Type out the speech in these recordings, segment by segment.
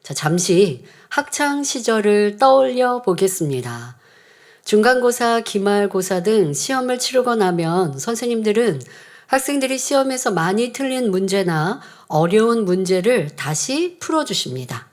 자, 잠시 학창 시절을 떠올려 보겠습니다. 중간고사, 기말고사 등 시험을 치르고 나면 선생님들은 학생들이 시험에서 많이 틀린 문제나 어려운 문제를 다시 풀어주십니다.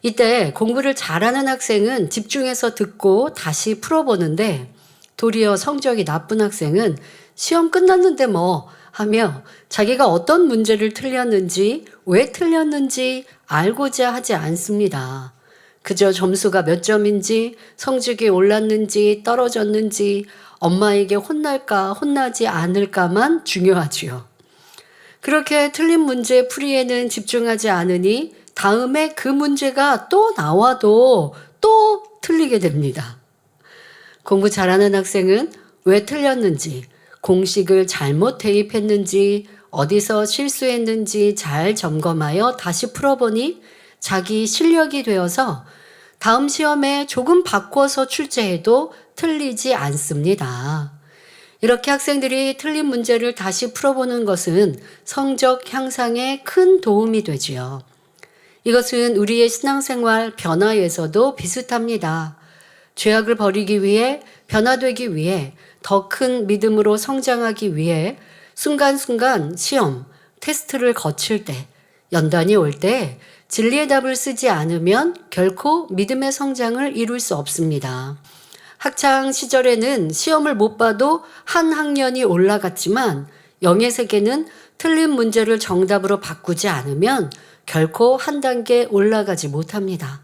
이때 공부를 잘하는 학생은 집중해서 듣고 다시 풀어보는데 도리어 성적이 나쁜 학생은 시험 끝났는데 뭐 하며 자기가 어떤 문제를 틀렸는지, 왜 틀렸는지 알고자 하지 않습니다. 그저 점수가 몇 점인지, 성적이 올랐는지 떨어졌는지, 엄마에게 혼날까 혼나지 않을까만 중요하지요. 그렇게 틀린 문제 풀이에는 집중하지 않으니 다음에 그 문제가 또 나와도 또 틀리게 됩니다. 공부 잘하는 학생은 왜 틀렸는지, 공식을 잘못 대입했는지, 어디서 실수했는지 잘 점검하여 다시 풀어보니 자기 실력이 되어서 다음 시험에 조금 바꿔서 출제해도 틀리지 않습니다. 이렇게 학생들이 틀린 문제를 다시 풀어보는 것은 성적 향상에 큰 도움이 되지요. 이것은 우리의 신앙생활 변화에서도 비슷합니다. 죄악을 버리기 위해, 변화되기 위해, 더 큰 믿음으로 성장하기 위해 순간순간 시험, 테스트를 거칠 때, 연단이 올 때 진리의 답을 쓰지 않으면 결코 믿음의 성장을 이룰 수 없습니다. 학창 시절에는 시험을 못 봐도 한 학년이 올라갔지만 영의 세계는 틀린 문제를 정답으로 바꾸지 않으면 결코 한 단계 올라가지 못합니다.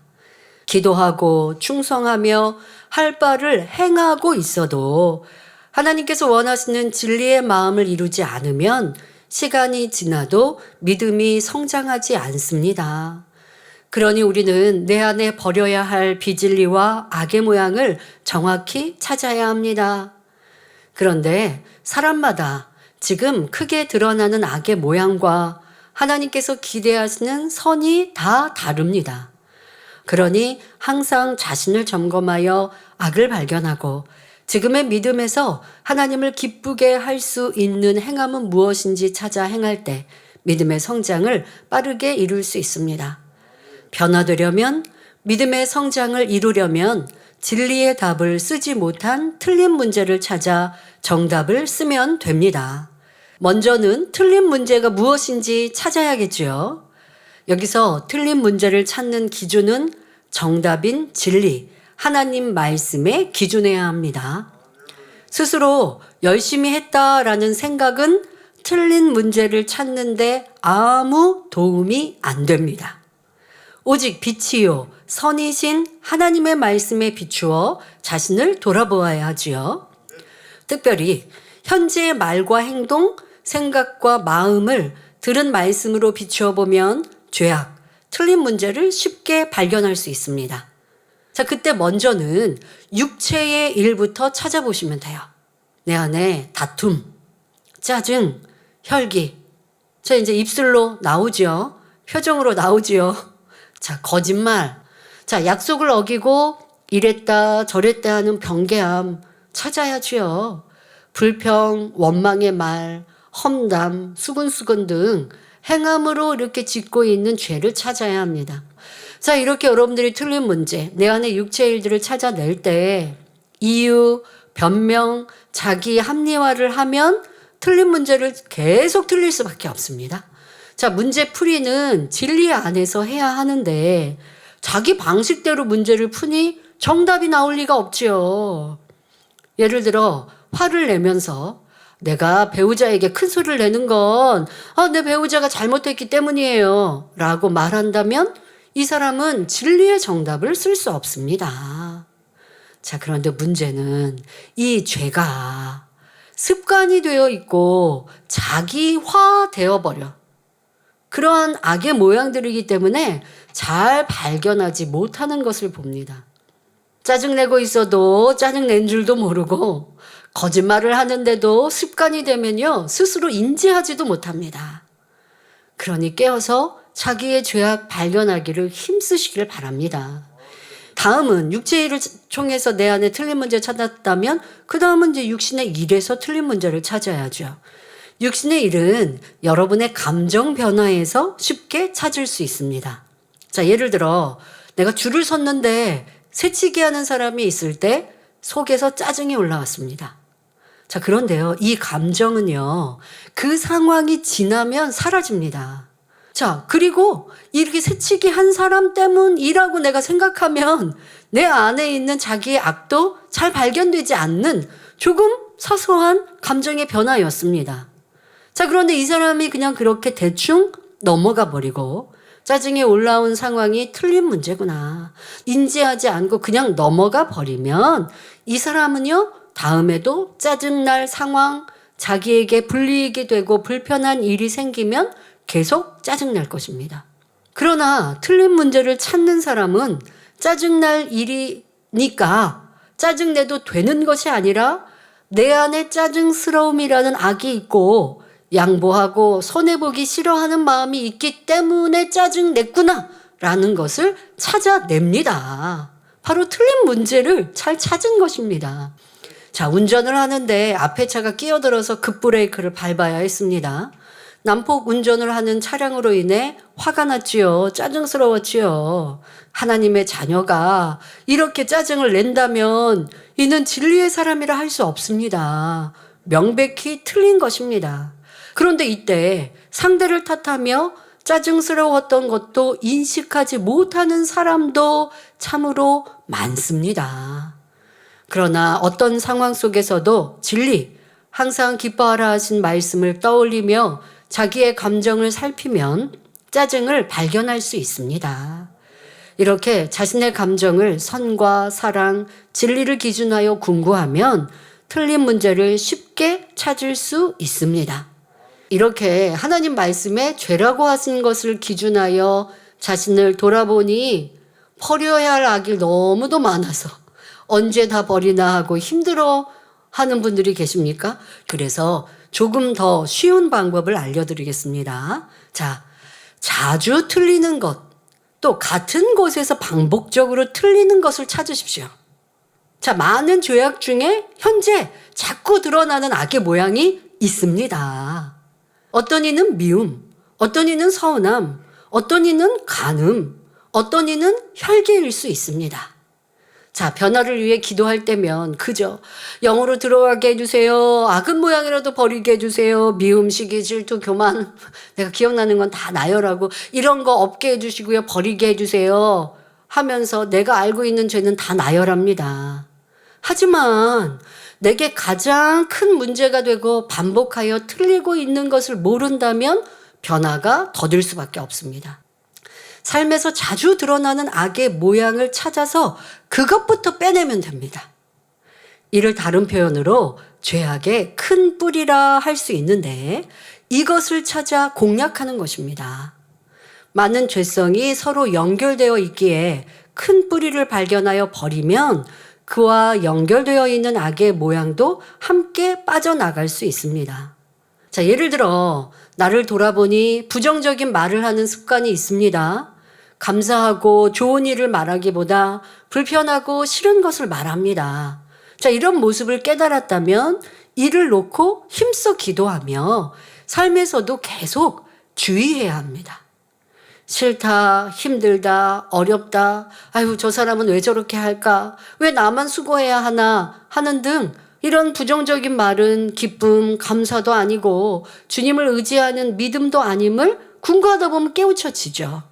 기도하고 충성하며 할 바를 행하고 있어도 하나님께서 원하시는 진리의 마음을 이루지 않으면 시간이 지나도 믿음이 성장하지 않습니다. 그러니 우리는 내 안에 버려야 할 비진리와 악의 모양을 정확히 찾아야 합니다. 그런데 사람마다 지금 크게 드러나는 악의 모양과 하나님께서 기대하시는 선이 다 다릅니다. 그러니 항상 자신을 점검하여 악을 발견하고 지금의 믿음에서 하나님을 기쁘게 할 수 있는 행함은 무엇인지 찾아 행할 때 믿음의 성장을 빠르게 이룰 수 있습니다. 변화되려면, 믿음의 성장을 이루려면 진리의 답을 쓰지 못한 틀린 문제를 찾아 정답을 쓰면 됩니다. 먼저는 틀린 문제가 무엇인지 찾아야겠죠. 여기서 틀린 문제를 찾는 기준은 정답인 진리, 하나님 말씀에 기준해야 합니다. 스스로 열심히 했다라는 생각은 틀린 문제를 찾는데 아무 도움이 안 됩니다. 오직 빛이요, 선이신 하나님의 말씀에 비추어 자신을 돌아보아야 하지요. 특별히 현재의 말과 행동, 생각과 마음을 들은 말씀으로 비추어 보면 죄악, 틀린 문제를 쉽게 발견할 수 있습니다. 자, 그때 먼저는 육체의 일부터 찾아보시면 돼요. 내 안에 다툼, 짜증, 혈기. 자, 이제 입술로 나오죠. 표정으로 나오지요. 자, 거짓말. 자, 약속을 어기고 이랬다 저랬다 하는 변개함 찾아야지요. 불평, 원망의 말, 험담, 수근수근 등 행함으로 이렇게 짓고 있는 죄를 찾아야 합니다. 자, 이렇게 여러분들이 틀린 문제, 내 안의 육체의 일들을 찾아낼 때 이유, 변명, 자기 합리화를 하면 틀린 문제를 계속 틀릴 수밖에 없습니다. 자, 문제 풀이는 진리 안에서 해야 하는데 자기 방식대로 문제를 푸니 정답이 나올 리가 없지요. 예를 들어 화를 내면서 내가 배우자에게 큰 소리를 내는 건 내 배우자가 잘못했기 때문이에요 라고 말한다면 이 사람은 진리의 정답을 쓸 수 없습니다. 자, 그런데 문제는 이 죄가 습관이 되어 있고 자기화 되어버려. 그러한 악의 모양들이기 때문에 잘 발견하지 못하는 것을 봅니다. 짜증내고 있어도 짜증낸 줄도 모르고 거짓말을 하는데도 습관이 되면요 스스로 인지하지도 못합니다. 그러니 깨어서 자기의 죄악 발견하기를 힘쓰시기를 바랍니다. 다음은 육체의 일을 통해서 내 안에 틀린 문제 찾았다면 그 다음은 이제 육신의 일에서 틀린 문제를 찾아야죠. 육신의 일은 여러분의 감정 변화에서 쉽게 찾을 수 있습니다. 자, 예를 들어 내가 줄을 섰는데 새치기 하는 사람이 있을 때 속에서 짜증이 올라왔습니다. 자, 그런데요, 이 감정은요, 그 상황이 지나면 사라집니다. 자, 그리고 이렇게 새치기 한 사람 때문이라고 내가 생각하면 내 안에 있는 자기의 악도 잘 발견되지 않는 조금 사소한 감정의 변화였습니다. 자, 그런데 이 사람이 그냥 그렇게 대충 넘어가 버리고 짜증이 올라온 상황이 틀린 문제구나 인지하지 않고 그냥 넘어가 버리면 이 사람은요, 다음에도 짜증날 상황, 자기에게 불이익이 되고 불편한 일이 생기면 계속 짜증날 것입니다. 그러나 틀린 문제를 찾는 사람은 짜증날 일이니까 짜증내도 되는 것이 아니라 내 안에 짜증스러움이라는 악이 있고 양보하고 손해보기 싫어하는 마음이 있기 때문에 짜증냈구나 라는 것을 찾아냅니다. 바로 틀린 문제를 잘 찾은 것입니다. 자, 운전을 하는데 앞에 차가 끼어들어서 급브레이크를 밟아야 했습니다. 난폭 운전을 하는 차량으로 인해 화가 났지요. 짜증스러웠지요. 하나님의 자녀가 이렇게 짜증을 낸다면 이는 진리의 사람이라 할 수 없습니다. 명백히 틀린 것입니다. 그런데 이때 상대를 탓하며 짜증스러웠던 것도 인식하지 못하는 사람도 참으로 많습니다. 그러나 어떤 상황 속에서도 진리, 항상 기뻐하라 하신 말씀을 떠올리며 자기의 감정을 살피면 짜증을 발견할 수 있습니다. 이렇게 자신의 감정을 선과 사랑, 진리를 기준하여 궁구하면 틀린 문제를 쉽게 찾을 수 있습니다. 이렇게 하나님 말씀에 죄라고 하신 것을 기준하여 자신을 돌아보니 버려야 할 악이 너무도 많아서 언제 다 버리나 하고 힘들어 하는 분들이 계십니까? 그래서 조금 더 쉬운 방법을 알려드리겠습니다. 자, 자주 틀리는 것, 또 같은 곳에서 반복적으로 틀리는 것을 찾으십시오. 자, 많은 죄악 중에 현재 자꾸 드러나는 악의 모양이 있습니다. 어떤 이는 미움, 어떤 이는 서운함, 어떤 이는 간음, 어떤 이는 혈기일 수 있습니다. 자, 변화를 위해 기도할 때면 그저 영으로 들어가게 해주세요. 악은 모양이라도 버리게 해주세요. 미움, 시기, 질투, 교만, 내가 기억나는 건 다 나열하고 이런 거 없게 해주시고요. 버리게 해주세요. 하면서 내가 알고 있는 죄는 다 나열합니다. 하지만 내게 가장 큰 문제가 되고 반복하여 틀리고 있는 것을 모른다면 변화가 더딜 수밖에 없습니다. 삶에서 자주 드러나는 악의 모양을 찾아서 그것부터 빼내면 됩니다. 이를 다른 표현으로 죄악의 큰 뿌리라 할 수 있는데 이것을 찾아 공략하는 것입니다. 많은 죄성이 서로 연결되어 있기에 큰 뿌리를 발견하여 버리면 그와 연결되어 있는 악의 모양도 함께 빠져나갈 수 있습니다. 자, 예를 들어 나를 돌아보니 부정적인 말을 하는 습관이 있습니다. 감사하고 좋은 일을 말하기보다 불편하고 싫은 것을 말합니다. 자, 이런 모습을 깨달았다면 이를 놓고 힘써 기도하며 삶에서도 계속 주의해야 합니다. 싫다, 힘들다, 어렵다, 아유, 저 사람은 왜 저렇게 할까? 왜 나만 수고해야 하나? 하는 등 이런 부정적인 말은 기쁨, 감사도 아니고 주님을 의지하는 믿음도 아님을 궁구하다 보면 깨우쳐지죠.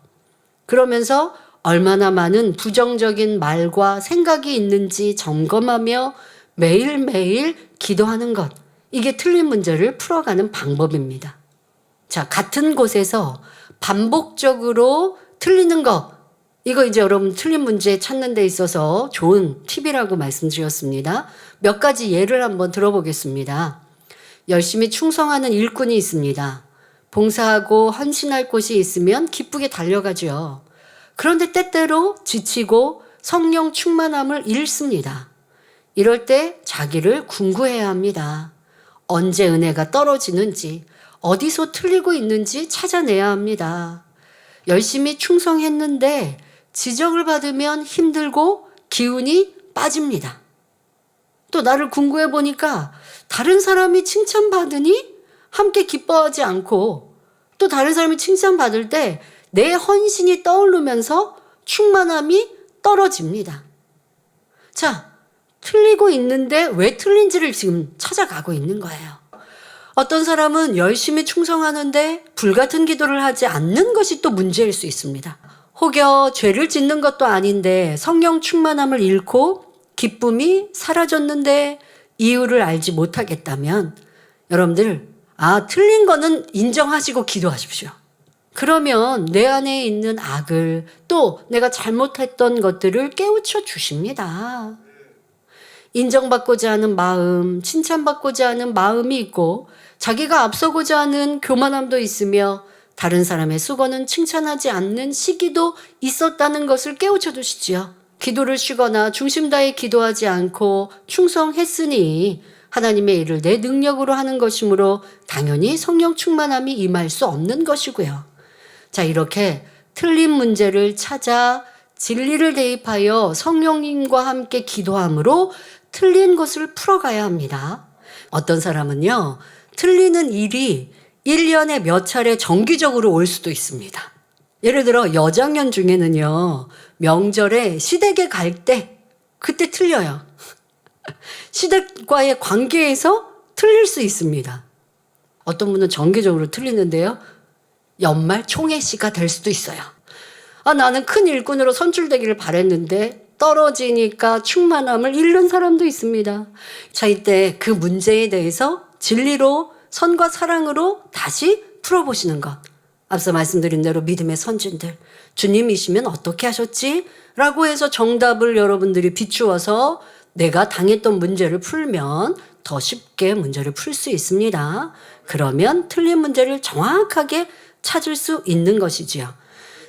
그러면서 얼마나 많은 부정적인 말과 생각이 있는지 점검하며 매일매일 기도하는 것. 이게 틀린 문제를 풀어가는 방법입니다. 자, 같은 곳에서 반복적으로 틀리는 거. 이거 이제 여러분 틀린 문제 찾는 데 있어서 좋은 팁이라고 말씀드렸습니다. 몇 가지 예를 한번 들어보겠습니다. 열심히 충성하는 일꾼이 있습니다. 봉사하고 헌신할 곳이 있으면 기쁘게 달려가죠. 그런데 때때로 지치고 성령 충만함을 잃습니다. 이럴 때 자기를 궁구해야 합니다. 언제 은혜가 떨어지는지, 어디서 틀리고 있는지 찾아내야 합니다. 열심히 충성했는데 지적을 받으면 힘들고 기운이 빠집니다. 또 나를 궁구해 보니까 다른 사람이 칭찬받으니 함께 기뻐하지 않고 또 다른 사람이 칭찬받을 때 내 헌신이 떠오르면서 충만함이 떨어집니다. 자, 틀리고 있는데 왜 틀린지를 지금 찾아가고 있는 거예요. 어떤 사람은 열심히 충성하는데 불같은 기도를 하지 않는 것이 또 문제일 수 있습니다. 혹여 죄를 짓는 것도 아닌데 성령 충만함을 잃고 기쁨이 사라졌는데 이유를 알지 못하겠다면 여러분들 틀린 거는 인정하시고 기도하십시오. 그러면 내 안에 있는 악을 또 내가 잘못했던 것들을 깨우쳐 주십니다. 인정받고자 하는 마음, 칭찬받고자 하는 마음이 있고 자기가 앞서고자 하는 교만함도 있으며 다른 사람의 수고는 칭찬하지 않는 시기도 있었다는 것을 깨우쳐 주시지요. 기도를 쉬거나 중심 다해 기도하지 않고 충성했으니 하나님의 일을 내 능력으로 하는 것이므로 당연히 성령 충만함이 임할 수 없는 것이고요. 자, 이렇게 틀린 문제를 찾아 진리를 대입하여 성령님과 함께 기도함으로 틀린 것을 풀어가야 합니다. 어떤 사람은요, 틀리는 일이 1년에 몇 차례 정기적으로 올 수도 있습니다. 예를 들어 여장년 중에는요, 명절에 시댁에 갈 때 그때 틀려요. 시댁과의 관계에서 틀릴 수 있습니다. 어떤 분은 정기적으로 틀리는데요, 연말 총회 씨가 될 수도 있어요. 나는 큰 일꾼으로 선출되기를 바랬는데 떨어지니까 충만함을 잃는 사람도 있습니다. 자, 이때 그 문제에 대해서 진리로 선과 사랑으로 다시 풀어보시는 것. 앞서 말씀드린 대로 믿음의 선진들, 주님이시면 어떻게 하셨지? 라고 해서 정답을 여러분들이 비추어서 내가 당했던 문제를 풀면 더 쉽게 문제를 풀 수 있습니다. 그러면 틀린 문제를 정확하게 찾을 수 있는 것이지요.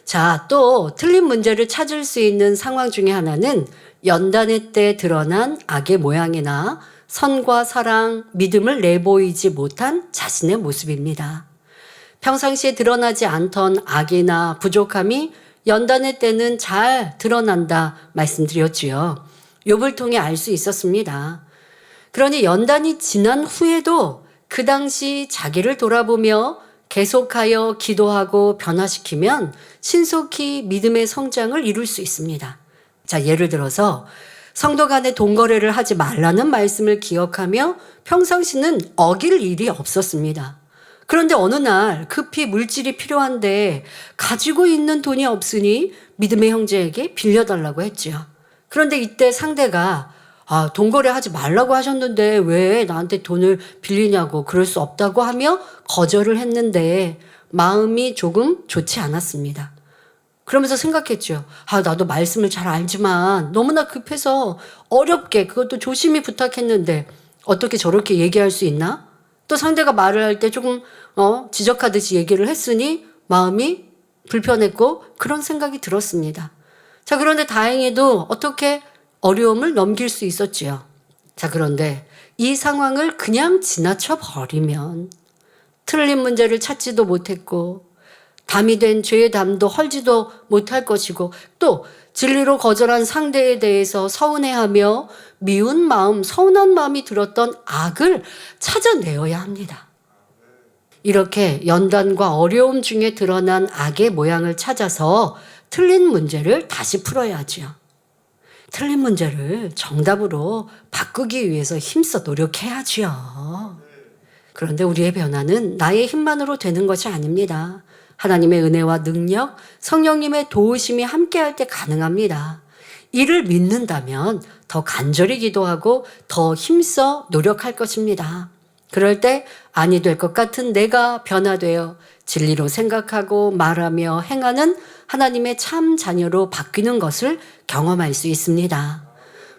자, 또 틀린 문제를 찾을 수 있는 상황 중에 하나는 연단회 때 드러난 악의 모양이나 선과 사랑, 믿음을 내보이지 못한 자신의 모습입니다. 평상시에 드러나지 않던 악이나 부족함이 연단회 때는 잘 드러난다 말씀드렸지요. 욥을 통해 알 수 있었습니다. 그러니 연단이 지난 후에도 그 당시 자기를 돌아보며 계속하여 기도하고 변화시키면 신속히 믿음의 성장을 이룰 수 있습니다. 자, 예를 들어서 성도 간에 돈거래를 하지 말라는 말씀을 기억하며 평상시는 어길 일이 없었습니다. 그런데 어느 날 급히 물질이 필요한데 가지고 있는 돈이 없으니 믿음의 형제에게 빌려달라고 했지요. 그런데 이때 상대가 돈거래 하지 말라고 하셨는데 왜 나한테 돈을 빌리냐고 그럴 수 없다고 하며 거절을 했는데 마음이 조금 좋지 않았습니다. 그러면서 생각했죠. 나도 말씀을 잘 알지만 너무나 급해서 어렵게 그것도 조심히 부탁했는데 어떻게 저렇게 얘기할 수 있나? 또 상대가 말을 할 때 조금 지적하듯이 얘기를 했으니 마음이 불편했고 그런 생각이 들었습니다. 자, 그런데 다행히도 어떻게 어려움을 넘길 수 있었지요. 자, 그런데 이 상황을 그냥 지나쳐 버리면 틀린 문제를 찾지도 못했고 담이 된 죄의 담도 헐지도 못할 것이고 또 진리로 거절한 상대에 대해서 서운해하며 미운 마음, 서운한 마음이 들었던 악을 찾아내어야 합니다. 이렇게 연단과 어려움 중에 드러난 악의 모양을 찾아서 틀린 문제를 다시 풀어야지요. 틀린 문제를 정답으로 바꾸기 위해서 힘써 노력해야지요. 그런데 우리의 변화는 나의 힘만으로 되는 것이 아닙니다. 하나님의 은혜와 능력, 성령님의 도우심이 함께할 때 가능합니다. 이를 믿는다면 더 간절히 기도하고 더 힘써 노력할 것입니다. 그럴 때 아니 될 것 같은 내가 변화되어 진리로 생각하고 말하며 행하는 하나님의 참 자녀로 바뀌는 것을 경험할 수 있습니다.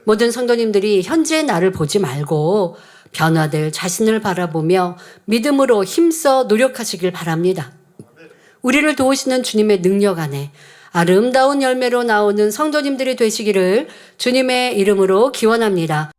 모든 성도님들이 현재의 나를 보지 말고 변화될 자신을 바라보며 믿음으로 힘써 노력하시길 바랍니다. 우리를 도우시는 주님의 능력 안에 아름다운 열매로 나오는 성도님들이 되시기를 주님의 이름으로 기원합니다.